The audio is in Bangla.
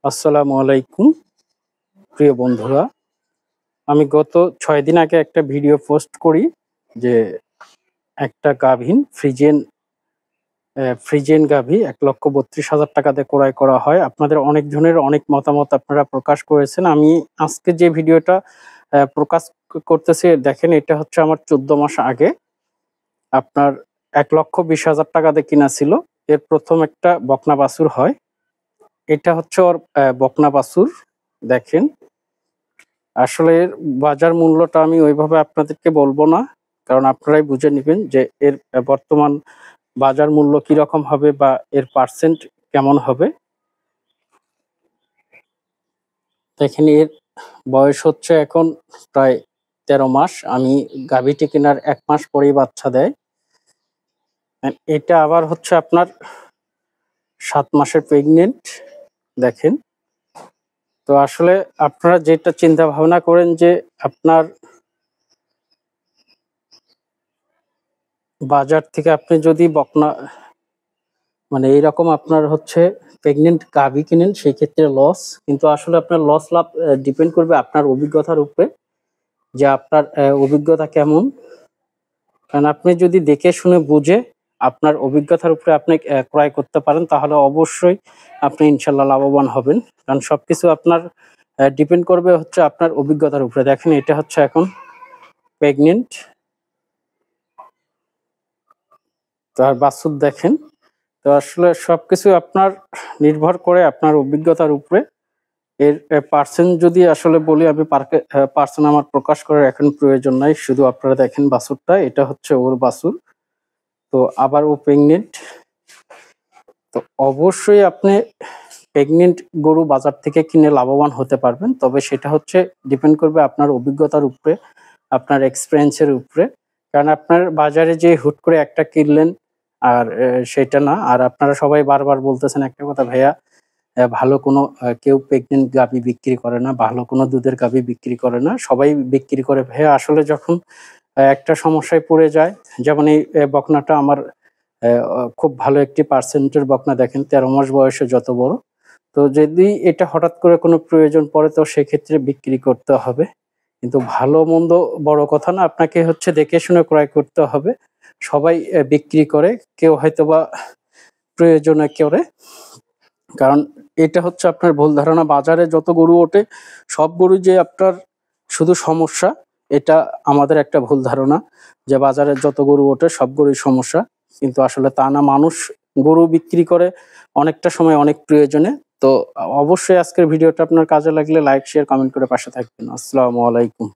আসসালামু আলাইকুম প্রিয় বন্ধুরা। আমি গত ৬ দিন আগে একটা ভিডিও পোস্ট করি যে একটা গাভীন ফ্রিজিয়ান গাভী ১,৩২,০০০ টাকা দিয়ে ক্রয় করা হয়। আপনাদের অনেক জনের অনেক মতামত আপনারা প্রকাশ করেছেন। আমি আজকে যে ভিডিওটা প্রকাশ করতেছি দেখেন, এটা হচ্ছে আমার ১৪ মাস আগে আপনার ১,২০,০০০ টাকা দিয়ে কিনা ছিল। এর ১ম একটা বকনা বাছুর হয়। এটা হচ্ছে ওর বকনা বাছুর। দেখেন, আসলে এর বাজার মূল্যটা আমি ওইভাবে আপনাদেরকে বলবো না, কারণ আপনারাই বুঝে নিবেন যে এর বর্তমান বাজার মূল্য কিরকম হবে বা এর পার্সেন্ট কেমন হবে। দেখেন, এর বয়স হচ্ছে এখন প্রায় ১৩ মাস। আমি গাভীটি কেনার ১ মাস পরেই বাচ্চা দেয়। এটা আবার হচ্ছে আপনার ৭ মাসের প্রেগনেন্ট। দেখেন, তো আসলে আপনারা যেটা চিন্তা ভাবনা করেন যে আপনার বাজার থেকে আপনি যদি বকনা মানে এইরকম আপনার হচ্ছে প্রেগনেন্ট গাভী কিনেন, সেই ক্ষেত্রে লস। কিন্তু আসলে আপনার লস লাভ ডিপেন্ড করবে আপনার অভিজ্ঞতার উপরে, যে আপনার অভিজ্ঞতা কেমন। কারণ আপনি যদি দেখে শুনে বুঝে আপনার অভিজ্ঞতার উপরে আপনি ক্রয় করতে পারেন, তাহলে অবশ্যই আপনি ইনশাল্লাহ লাভবান হবেন। কারণ সবকিছু আপনার ডিপেন্ড করবে হচ্ছে আপনার অভিজ্ঞতার উপরে। দেখেন, এটা হচ্ছে এখন প্রেগনেন্ট, তার বাছুর দেখেন। তো আসলে সবকিছু আপনার নির্ভর করে আপনার অভিজ্ঞতার উপরে। এর পার্সেন্ট যদি আসলে বলি, আমি পার্সেন্ট আমার প্রকাশ করার এখন প্রয়োজন নাই। শুধু আপনারা দেখেন বাছুরটা, এটা হচ্ছে ওর বাছুর। তো আবার ও প্রেগনেন্ট। তো অবশ্যই আপনি প্রেগনেন্ট গরু বাজার থেকে কিনে লাভবান হতে পারবেন, তবে সেটা হচ্ছে ডিপেন্ড করবে আপনার অভিজ্ঞতার উপরে, আপনার এক্সপিরিয়েন্সের উপরে। কারণ আপনার বাজারে যে হুট করে একটা কিনলেন আর সেটা না। আর আপনারা সবাই বারবার বলতেছেন একটা কথা, ভাইয়া ভালো কোনো কেউ প্রেগনেন্ট গাভী বিক্রি করে না, ভালো কোনো দুধের গাভী বিক্রি করে না, সবাই বিক্রি করে। ভাইয়া আসলে যখন একটা সমস্যায় পড়ে যায়, যেমন এই বকনাটা আমার খুব ভালো একটি পার্সেন্টের বকনা। দেখেন, ১৩ মাস বয়সে যত বড়। তো যদি এটা হঠাৎ করে কোনো প্রয়োজন পড়ে, তো সেক্ষেত্রে বিক্রি করতে হবে। কিন্তু ভালো মন্দ বড় কথা না, আপনাকে হচ্ছে দেখে শুনে ক্রয় করতে হবে। সবাই বিক্রি করে, কেউ হয়তোবা প্রয়োজনে করে। কারণ এটা হচ্ছে আপনার ভুল ধারণা। বাজারে যত গরু ওঠে, সব গরু যে আপনার শুধু সমস্যা, এটা আমাদের একটা ভুল ধারণা যে বাজারে যত গরু ওঠে সব গরুই সমস্যা। কিন্তু আসলে তা না, মানুষ গরু বিক্রি করে অনেকটা সময় অনেক প্রয়োজনে। তো অবশ্যই আজকের ভিডিওটা আপনার কাজে লাগলে লাইক, শেয়ার, কমেন্ট করে পাশে থাকবেন। আসসালামু আলাইকুম।